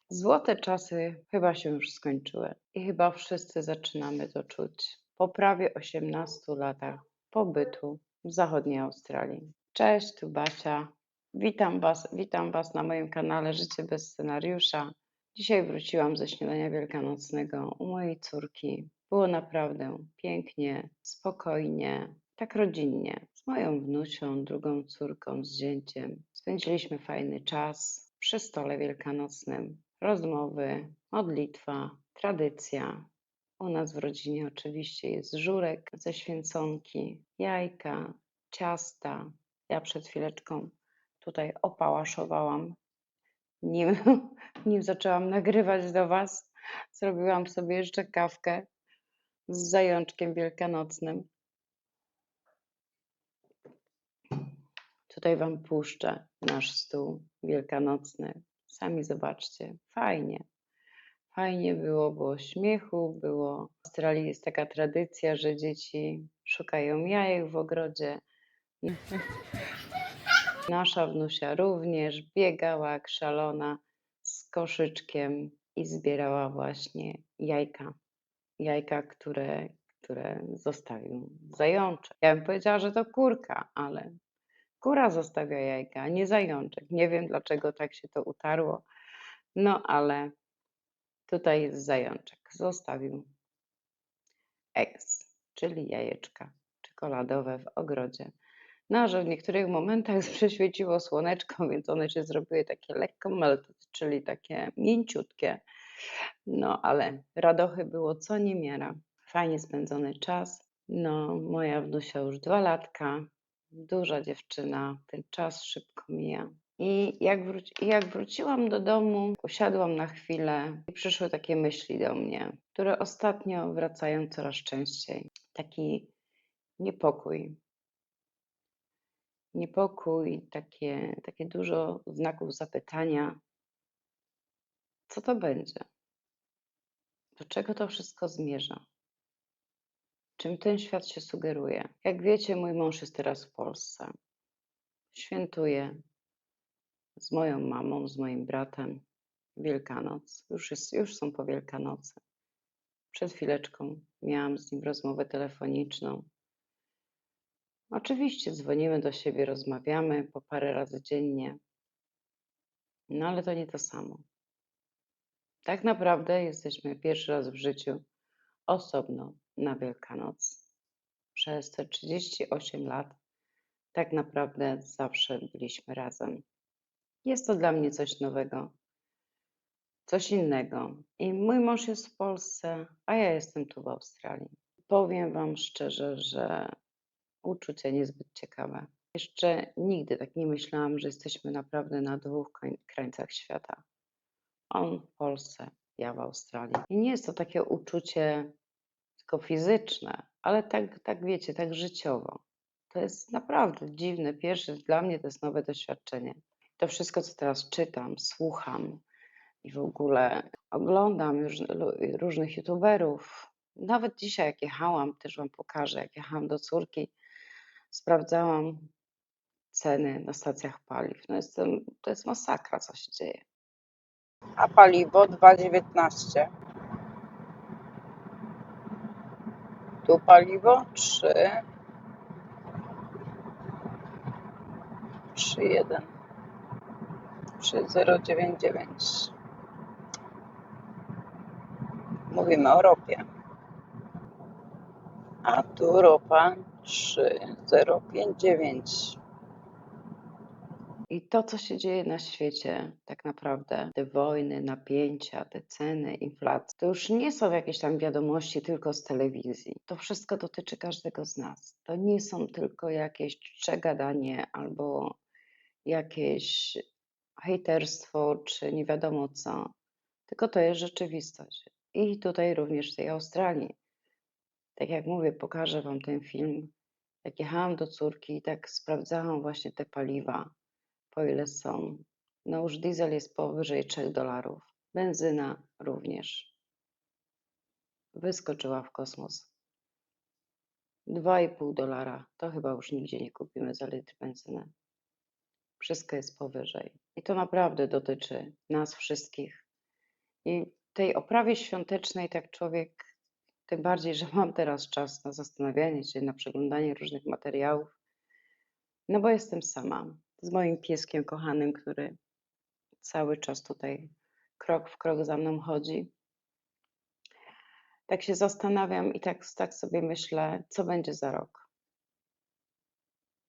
Złote czasy chyba się już skończyły i chyba wszyscy zaczynamy to czuć po prawie 18 latach pobytu w zachodniej Australii. Cześć, tu Basia. Witam Was na moim kanale Życie bez scenariusza. Dzisiaj wróciłam ze śniadania wielkanocnego u mojej córki. Było naprawdę pięknie, spokojnie, tak rodzinnie. Z moją wnusią, drugą córką, z zięciem. Spędziliśmy fajny czas przy stole wielkanocnym. Rozmowy, modlitwa, tradycja. U nas w rodzinie oczywiście jest żurek ze święconki, jajka, ciasta. Ja przed chwileczką tutaj opałaszowałam, nim, nim zaczęłam nagrywać do Was. Zrobiłam sobie jeszcze kawkę z zajączkiem wielkanocnym. Tutaj Wam puszczę nasz stół wielkanocny. Sami zobaczcie, fajnie. Fajnie było śmiechu, było. W Australii jest taka tradycja, że dzieci szukają jajek w ogrodzie. Nasza wnusia również biegała jak szalona z koszyczkiem i zbierała właśnie jajka. Jajka, które zostawił zajączek. Ja bym powiedziała, że to kurka, ale kura zostawia jajka, a nie zajączek. Nie wiem, dlaczego tak się to utarło, no ale tutaj jest zajączek. Zostawił eggs, czyli jajeczka czekoladowe w ogrodzie. No, że w niektórych momentach prześwieciło słoneczko, więc one się zrobiły takie lekko melted, czyli takie mięciutkie. No, ale radochy było co niemiara. Fajnie spędzony czas. No, moja wnusia już 2 latka, duża dziewczyna, ten czas szybko mija. I jak wróciłam do domu, usiadłam na chwilę i przyszły takie myśli do mnie, które ostatnio wracają coraz częściej. Taki niepokój. Niepokój, takie dużo znaków zapytania. Co to będzie? Do czego to wszystko zmierza? Czym ten świat się sugeruje? Jak wiecie, mój mąż jest teraz w Polsce. Świętuje z moją mamą, z moim bratem Wielkanoc. Już są po Wielkanocy. Przed chwileczką miałam z nim rozmowę telefoniczną. Oczywiście dzwonimy do siebie, rozmawiamy po parę razy dziennie, no ale to nie to samo. Tak naprawdę jesteśmy pierwszy raz w życiu osobno na Wielkanoc. Przez te 38 lat tak naprawdę zawsze byliśmy razem. Jest to dla mnie coś nowego, coś innego. I mój mąż jest w Polsce, a ja jestem tu w Australii. Powiem Wam szczerze, że uczucie niezbyt ciekawe. Jeszcze nigdy tak nie myślałam, że jesteśmy naprawdę na dwóch krańcach świata. On w Polsce, ja w Australii. I nie jest to takie uczucie tylko fizyczne, ale tak wiecie, tak życiowo. To jest naprawdę dziwne. Dla mnie to jest nowe doświadczenie. To wszystko, co teraz czytam, słucham i w ogóle oglądam już różnych youtuberów. Nawet dzisiaj, jak jechałam, też Wam pokażę, jak jechałam do córki, sprawdzałam ceny na stacjach paliw. No to jest masakra, co się dzieje. A paliwo 2,19. Tu paliwo 3,1. 3,099. Mówimy o ropie. A tu ropa 3,059. I to, co się dzieje na świecie, tak naprawdę, te wojny, napięcia, te ceny, inflacja, to już nie są jakieś tam wiadomości tylko z telewizji. To wszystko dotyczy każdego z nas. To nie są tylko jakieś czcze gadanie albo jakieś hejterstwo, czy nie wiadomo co, tylko to jest rzeczywistość. I tutaj również w tej Australii. Tak jak mówię, pokażę Wam ten film. Jak jechałam do córki, tak sprawdzałam właśnie te paliwa, po ile są. No już diesel jest powyżej $3. Benzyna również wyskoczyła w kosmos. $2,5 to chyba już nigdzie nie kupimy za litr benzyny. Wszystko jest powyżej. I to naprawdę dotyczy nas wszystkich. I w tej oprawie świątecznej tak człowiek, tym bardziej, że mam teraz czas na zastanawianie się, na przeglądanie różnych materiałów, no bo jestem sama z moim pieskiem kochanym, który cały czas tutaj krok w krok za mną chodzi. Tak się zastanawiam i tak sobie myślę, co będzie za rok,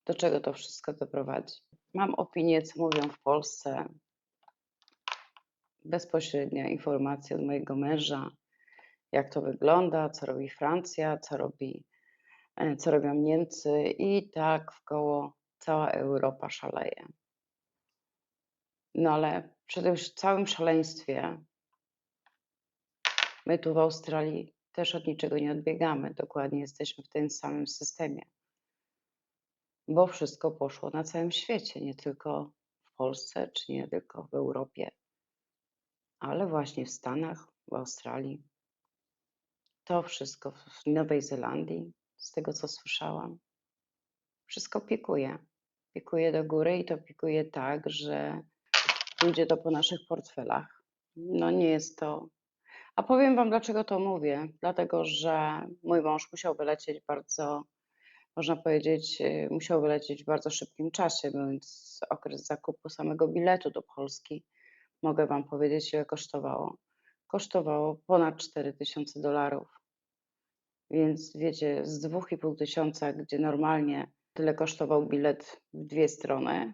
do czego to wszystko doprowadzi. Mam opinię, co mówią w Polsce, bezpośrednia informacja od mojego męża, jak to wygląda, co robi Francja, co robią Niemcy i tak wkoło cała Europa szaleje. No ale przy tym całym szaleństwie my tu w Australii też od niczego nie odbiegamy. Dokładnie jesteśmy w tym samym systemie, bo wszystko poszło na całym świecie, nie tylko w Polsce, czy nie tylko w Europie, ale właśnie w Stanach, w Australii. To wszystko w Nowej Zelandii, z tego co słyszałam, wszystko pikuje. Pikuje do góry i to pikuje tak, że pójdzie to po naszych portfelach. No nie jest to. A powiem Wam, dlaczego to mówię. Dlatego, że mój mąż musiał wylecieć bardzo, można powiedzieć, musiał wylecieć w bardzo szybkim czasie, więc okres zakupu samego biletu do Polski, mogę Wam powiedzieć, ile kosztowało. Kosztowało ponad $4000. Więc wiecie, z 2500, gdzie normalnie tyle kosztował bilet w dwie strony,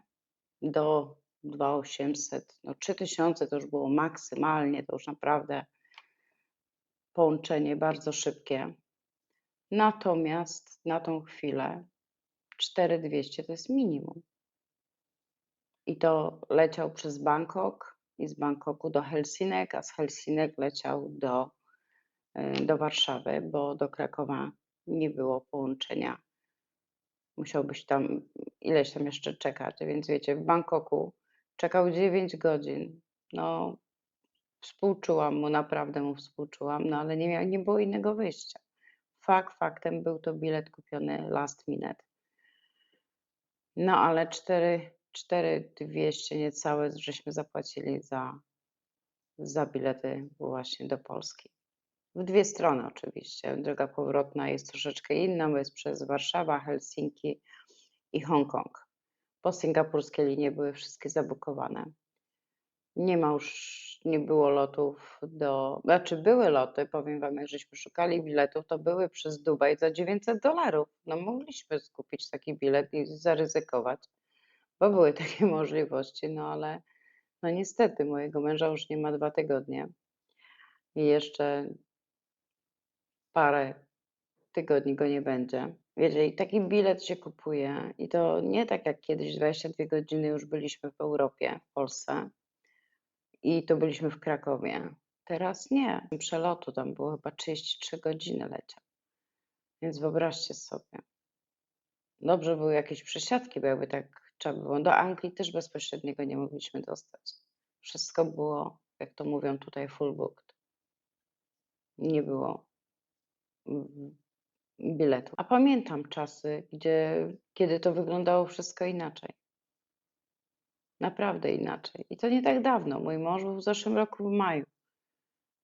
do 2800, no 3000 to już było maksymalnie, to już naprawdę połączenie bardzo szybkie. Natomiast na tą chwilę 4200 to jest minimum. I to leciał przez Bangkok i z Bangkoku do Helsinek, a z Helsinek leciał do Warszawy, bo do Krakowa nie było połączenia. Musiałbyś tam ileś tam jeszcze czekać, więc wiecie, w Bangkoku czekał 9 godzin. No, współczułam mu, naprawdę mu współczułam, no ale nie było innego wyjścia. Fakt faktem był to bilet kupiony last minute. No ale 4200 niecałe żeśmy zapłacili za bilety właśnie do Polski. W dwie strony oczywiście. Droga powrotna jest troszeczkę inna, bo jest przez Warszawa, Helsinki i Hongkong. Bo singapurskie linie były wszystkie zabukowane. Nie było lotów znaczy były loty, powiem Wam, jak żeśmy szukali biletów, to były przez Dubaj za $900. No mogliśmy skupić taki bilet i zaryzykować, bo były takie możliwości, no ale no niestety mojego męża już nie ma 2 tygodnie i jeszcze parę tygodni go nie będzie. Wiecie, i taki bilet się kupuje i to nie tak jak kiedyś 22 godziny już byliśmy w Europie, w Polsce i to byliśmy w Krakowie. Teraz nie. Przelotu tam było chyba 33 godziny leciał. Więc wyobraźcie sobie. Dobrze były jakieś przesiadki, bo jakby tak trzeba było. Do Anglii też bezpośredniego nie mogliśmy dostać. Wszystko było, jak to mówią tutaj, full booked. Nie było biletu. A pamiętam czasy, kiedy to wyglądało wszystko inaczej. Naprawdę inaczej. I to nie tak dawno. Mój mąż był w zeszłym roku w maju.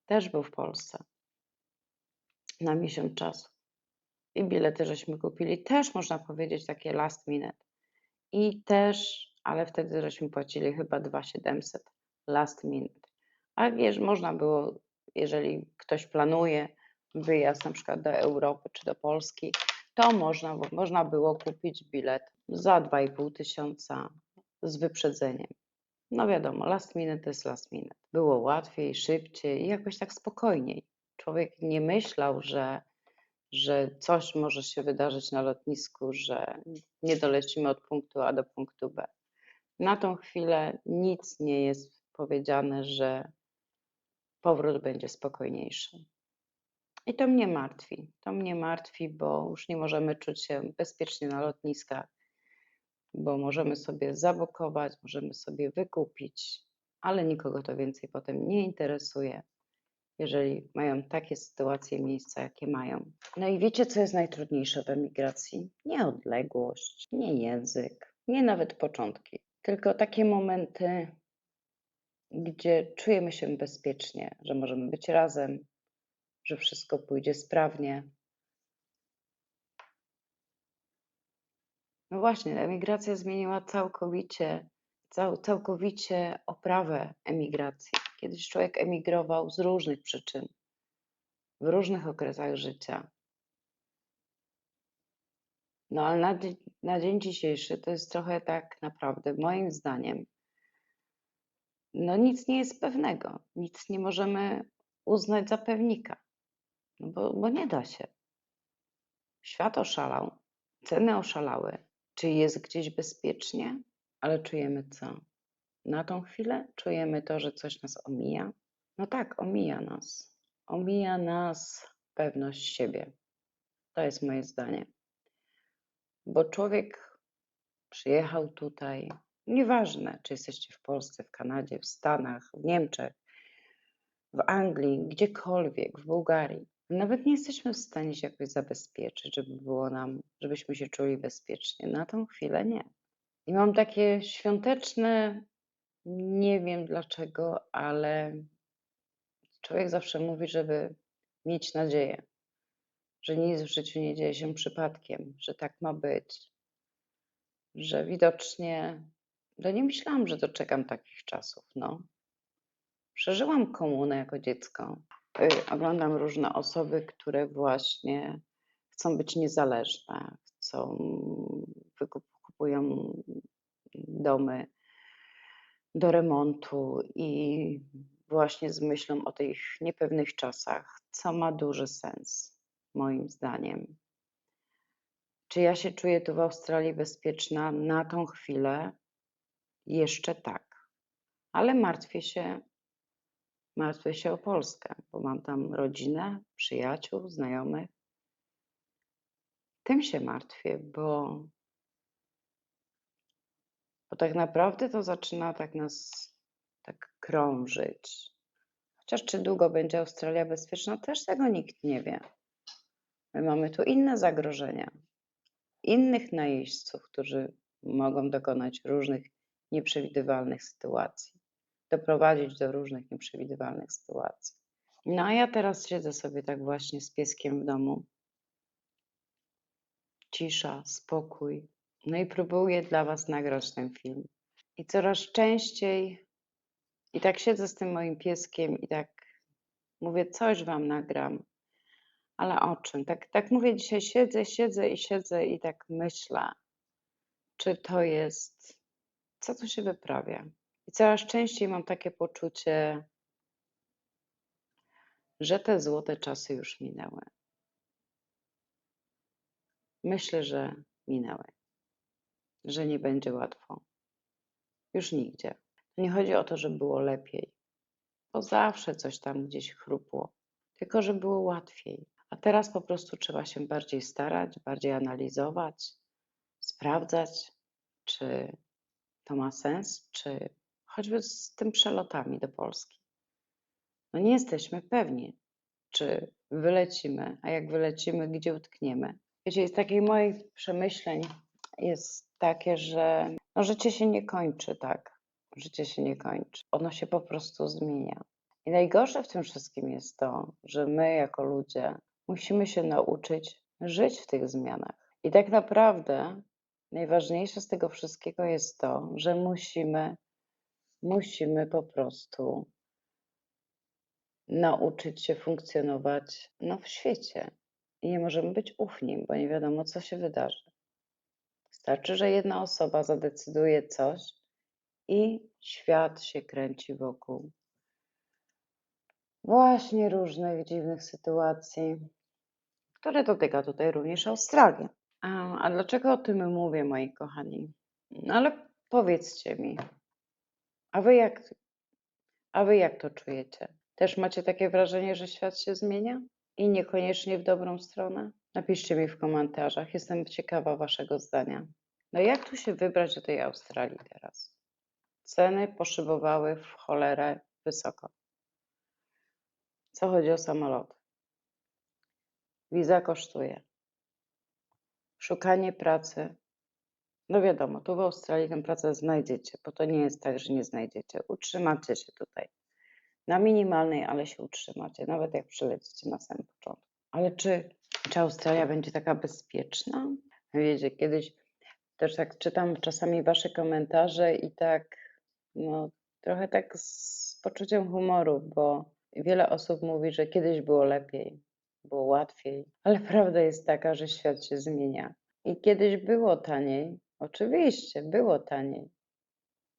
Też był w Polsce. Na miesiąc czasu. I bilety żeśmy kupili też, można powiedzieć, takie last minute. I też, ale wtedy żeśmy płacili chyba 2700 last minute. A wiesz, można było, jeżeli ktoś planuje wyjazd na przykład do Europy czy do Polski, to można było kupić bilet za 2500 z wyprzedzeniem. No wiadomo, last minute to jest last minute. Było łatwiej, szybciej i jakoś tak spokojniej. Człowiek nie myślał, że coś może się wydarzyć na lotnisku, że nie dolecimy od punktu A do punktu B. Na tą chwilę nic nie jest powiedziane, że powrót będzie spokojniejszy. I to mnie martwi. To mnie martwi, bo już nie możemy czuć się bezpiecznie na lotniskach, bo możemy sobie zabukować, możemy sobie wykupić, ale nikogo to więcej potem nie interesuje, jeżeli mają takie sytuacje, miejsca, jakie mają. No i wiecie, co jest najtrudniejsze w emigracji? Nie odległość, nie język, nie nawet początki, tylko takie momenty, gdzie czujemy się bezpiecznie, że możemy być razem, że wszystko pójdzie sprawnie. No właśnie, emigracja zmieniła całkowicie oprawę emigracji. Kiedyś człowiek emigrował z różnych przyczyn, w różnych okresach życia. No ale na dzień dzisiejszy to jest trochę tak naprawdę, moim zdaniem, no nic nie jest pewnego, nic nie możemy uznać za pewnika, no bo nie da się. Świat oszalał, ceny oszalały. Czy jest gdzieś bezpiecznie? Ale czujemy co? Na tą chwilę czujemy to, że coś nas omija? No tak, omija nas. Omija nas pewność siebie. To jest moje zdanie. Bo człowiek przyjechał tutaj, nieważne, czy jesteście w Polsce, w Kanadzie, w Stanach, w Niemczech, w Anglii, gdziekolwiek, w Bułgarii. Nawet nie jesteśmy w stanie się jakoś zabezpieczyć, żebyśmy się czuli bezpiecznie. Na tą chwilę nie. I mam takie świąteczne, nie wiem dlaczego, ale człowiek zawsze mówi, żeby mieć nadzieję, że nic w życiu nie dzieje się przypadkiem, że tak ma być, że widocznie, no nie myślałam, że doczekam takich czasów, no. Przeżyłam komunę jako dziecko. Oglądam różne osoby, które właśnie chcą być niezależne, kupują domy do remontu i właśnie z myślą o tych niepewnych czasach, co ma duży sens, moim zdaniem. Czy ja się czuję tu w Australii bezpieczna? Na tą chwilę jeszcze tak, ale martwię się o Polskę, bo mam tam rodzinę, przyjaciół, znajomych. Tym się martwię, bo tak naprawdę to zaczyna tak nas tak krążyć. Chociaż czy długo będzie Australia bezpieczna, też tego nikt nie wie. My mamy tu inne zagrożenia, innych najeźdźców, którzy mogą dokonać różnych nieprzewidywalnych sytuacji, doprowadzić do różnych nieprzewidywalnych sytuacji. No a ja teraz siedzę sobie tak właśnie z pieskiem w domu. Cisza, spokój. No i próbuję dla Was nagrać ten film. I coraz częściej, i tak siedzę z tym moim pieskiem i tak mówię, coś Wam nagram, ale o czym? Tak mówię dzisiaj, siedzę i tak myślę, czy to jest, co tu się wyprawia. I coraz częściej mam takie poczucie, że te złote czasy już minęły. Myślę, że minęły, że nie będzie łatwo. Już nigdzie. Nie chodzi o to, że było lepiej, bo zawsze coś tam gdzieś chrupło, tylko że było łatwiej. A teraz po prostu trzeba się bardziej starać, bardziej analizować, sprawdzać, czy to ma sens, czy choćby z tym przelotami do Polski. No nie jesteśmy pewni, czy wylecimy, a jak wylecimy, gdzie utkniemy. Wiecie, z takich moich przemyśleń jest takie, że no, życie się nie kończy, tak? Życie się nie kończy. Ono się po prostu zmienia. I najgorsze w tym wszystkim jest to, że my jako ludzie musimy się nauczyć żyć w tych zmianach. I tak naprawdę najważniejsze z tego wszystkiego jest to, że musimy po prostu nauczyć się funkcjonować w świecie. I nie możemy być ufni, bo nie wiadomo, co się wydarzy. Wystarczy, że jedna osoba zadecyduje coś i świat się kręci wokół właśnie różnych dziwnych sytuacji, które dotyka tutaj również Australii. A dlaczego o tym mówię, moi kochani? No ale powiedzcie mi, a wy jak, a wy jak to czujecie? Też macie takie wrażenie, że świat się zmienia? I niekoniecznie w dobrą stronę? Napiszcie mi w komentarzach, jestem ciekawa waszego zdania. No jak tu się wybrać do tej Australii teraz? Ceny poszybowały w cholerę wysoko. Co chodzi o samolot? Wiza kosztuje. Szukanie pracy No wiadomo, tu w Australii tę pracę znajdziecie, bo to nie jest tak, że nie znajdziecie. Utrzymacie się tutaj. Na minimalnej, ale się utrzymacie, nawet jak przylecicie na samym początku. Ale czy Australia będzie taka bezpieczna? Wiecie, kiedyś też tak czytam czasami wasze komentarze i tak, no trochę tak z poczuciem humoru, bo wiele osób mówi, że kiedyś było lepiej, było łatwiej, ale prawda jest taka, że świat się zmienia. I kiedyś było taniej, oczywiście było taniej,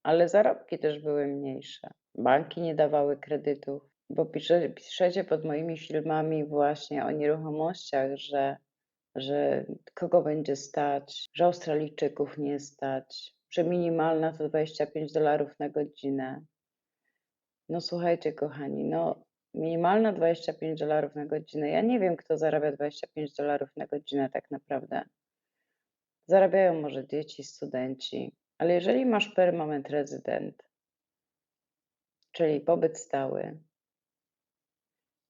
ale zarobki też były mniejsze. Banki nie dawały kredytów, bo piszecie pod moimi filmami właśnie o nieruchomościach, że kogo będzie stać, że Australijczyków nie stać, że minimalna to $25 na godzinę. No słuchajcie, kochani, no minimalna $25 na godzinę. Ja nie wiem, kto zarabia $25 na godzinę tak naprawdę. Zarabiają może dzieci, studenci, ale jeżeli masz permanent resident, czyli pobyt stały,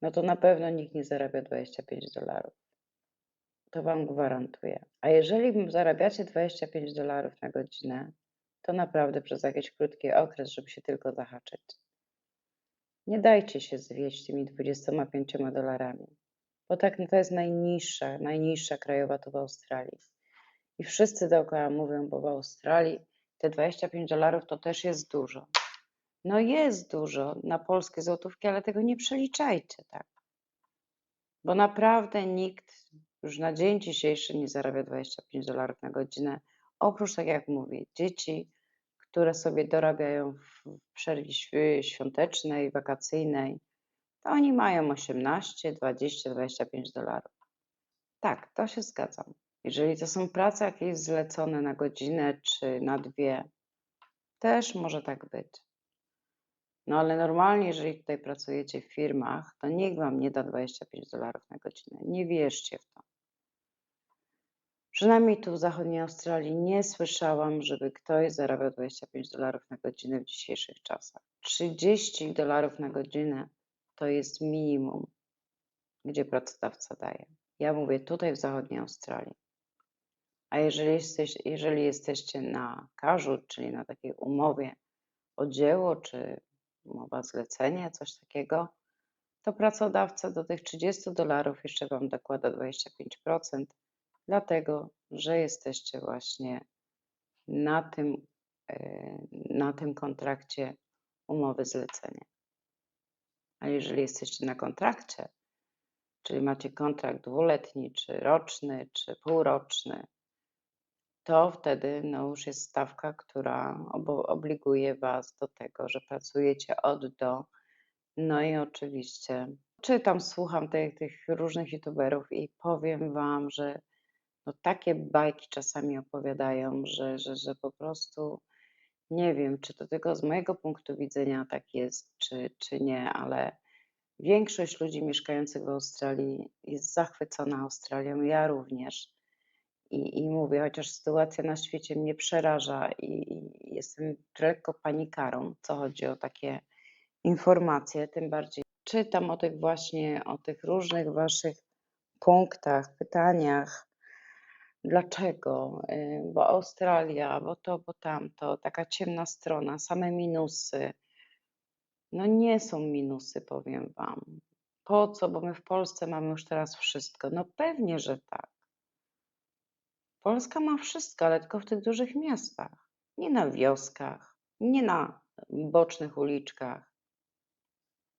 no to na pewno nikt nie zarabia $25. To wam gwarantuję. A jeżeli zarabiacie $25 na godzinę, to naprawdę przez jakiś krótki okres, żeby się tylko zahaczyć. Nie dajcie się zwieść tymi $25, bo tak no to jest najniższa krajowa tu w Australii. I wszyscy dookoła mówią, bo w Australii te $25 to też jest dużo. No jest dużo na polskie złotówki, ale tego nie przeliczajcie tak. Bo naprawdę nikt już na dzień dzisiejszy nie zarabia $25 na godzinę, oprócz, tak jak mówię, dzieci, które sobie dorabiają w przerwie świątecznej, wakacyjnej, to oni mają 18, 20, $25. Tak, to się zgadzam. Jeżeli to są prace jakieś zlecone na godzinę czy na dwie, też może tak być. No ale normalnie, jeżeli tutaj pracujecie w firmach, to nikt wam nie da $25 na godzinę. Nie wierzcie w to. Przynajmniej tu w zachodniej Australii nie słyszałam, żeby ktoś zarabiał $25 na godzinę w dzisiejszych czasach. $30 na godzinę to jest minimum, gdzie pracodawca daje. Ja mówię tutaj w zachodniej Australii. A jeżeli jesteście na carzu, czyli na takiej umowie o dzieło, czy umowa zlecenie, coś takiego, to pracodawca do tych $30 jeszcze wam dokłada 25%, dlatego że jesteście właśnie na tym kontrakcie umowy zlecenia. A jeżeli jesteście na kontrakcie, czyli macie kontrakt dwuletni, czy roczny, czy półroczny, to wtedy no już jest stawka, która obliguje was do tego, że pracujecie od do. No i oczywiście czytam, słucham tych różnych youtuberów i powiem wam, że no takie bajki czasami opowiadają, że po prostu nie wiem, czy to tylko z mojego punktu widzenia tak jest, czy nie, ale większość ludzi mieszkających w Australii jest zachwycona Australią, ja również. I mówię, chociaż sytuacja na świecie mnie przeraża i jestem lekko panikarą, co chodzi o takie informacje, tym bardziej czytam o tych różnych waszych punktach, pytaniach. Dlaczego? Bo Australia, bo to, bo tamto, taka ciemna strona, same minusy. No nie są minusy, powiem wam. Po co? Bo my w Polsce mamy już teraz wszystko. No pewnie, że tak. Polska ma wszystko, ale tylko w tych dużych miastach. Nie na wioskach, nie na bocznych uliczkach.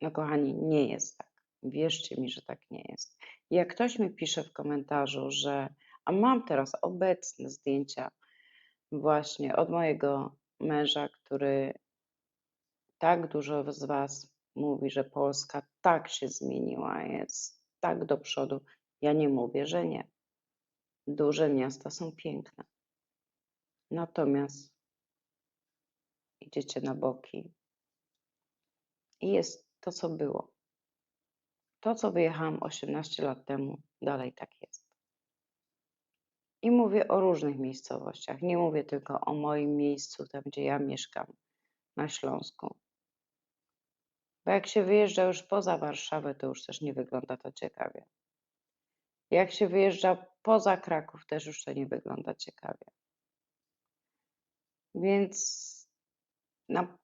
No kochani, nie jest tak. Wierzcie mi, że tak nie jest. I jak ktoś mi pisze w komentarzu, a mam teraz obecne zdjęcia właśnie od mojego męża, który tak dużo z was mówi, że Polska tak się zmieniła, jest tak do przodu. Ja nie mówię, że nie. Duże miasta są piękne. Natomiast idziecie na boki i jest to, co było. To, co wyjechałam 18 lat temu, dalej tak jest. I mówię o różnych miejscowościach. Nie mówię tylko o moim miejscu, tam gdzie ja mieszkam, na Śląsku. Bo jak się wyjeżdża już poza Warszawę, to już też nie wygląda to ciekawie. Jak się wyjeżdża poza Kraków, też już to nie wygląda ciekawie. Więc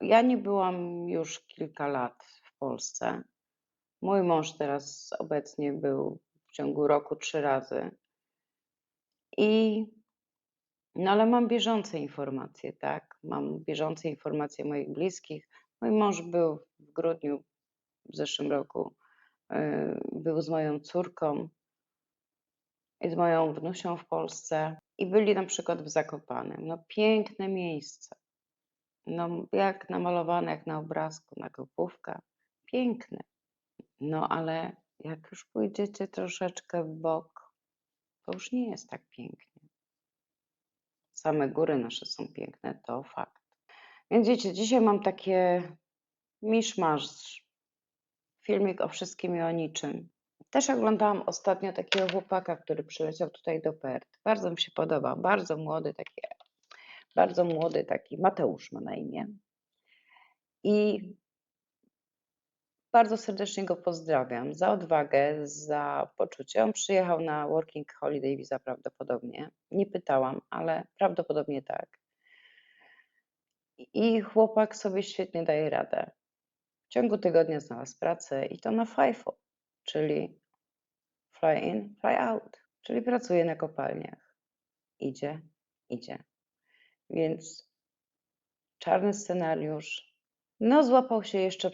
ja nie byłam już kilka lat w Polsce. Mój mąż teraz obecnie był w ciągu roku 3 razy i ale mam bieżące informacje, tak? Mam bieżące informacje moich bliskich. Mój mąż był w grudniu w zeszłym roku, był z moją córką i z moją wnusią w Polsce i byli na przykład w Zakopanem. No piękne miejsce, no jak namalowane, jak na obrazku, na Kopówka. Piękne. No ale jak już pójdziecie troszeczkę w bok, to już nie jest tak pięknie. Same góry nasze są piękne, to fakt. Więc wiecie, dzisiaj mam takie miszmasz, filmik o wszystkim i o niczym. Też oglądałam ostatnio takiego chłopaka, który przyleciał tutaj do Perth. Bardzo mi się podoba, bardzo młody taki, Mateusz ma na imię. I bardzo serdecznie go pozdrawiam za odwagę, za poczucie. On przyjechał na Working Holiday Visa prawdopodobnie. Nie pytałam, ale prawdopodobnie tak. I chłopak sobie świetnie daje radę. W ciągu tygodnia znalazł pracę i to na FIFO, czyli fly in, fly out, czyli pracuje na kopalniach. Idzie, idzie. Więc czarny scenariusz. No, złapał się jeszcze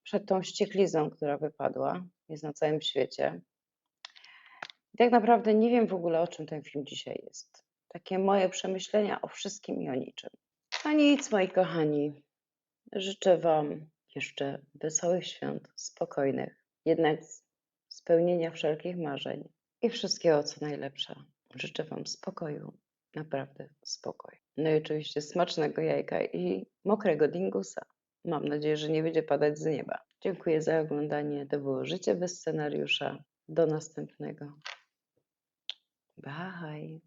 przed tą ścieklizną, która wypadła. Jest na całym świecie. I tak naprawdę nie wiem w ogóle, o czym ten film dzisiaj jest. Takie moje przemyślenia o wszystkim i o niczym. No nic, moi kochani. Życzę Wam jeszcze wesołych świąt, spokojnych, jednak spełnienia wszelkich marzeń i wszystkiego, co najlepsze. Życzę Wam spokoju, naprawdę spokój. No i oczywiście smacznego jajka i mokrego dingusa. Mam nadzieję, że nie będzie padać z nieba. Dziękuję za oglądanie. To było Życie bez scenariusza. Do następnego. Bye.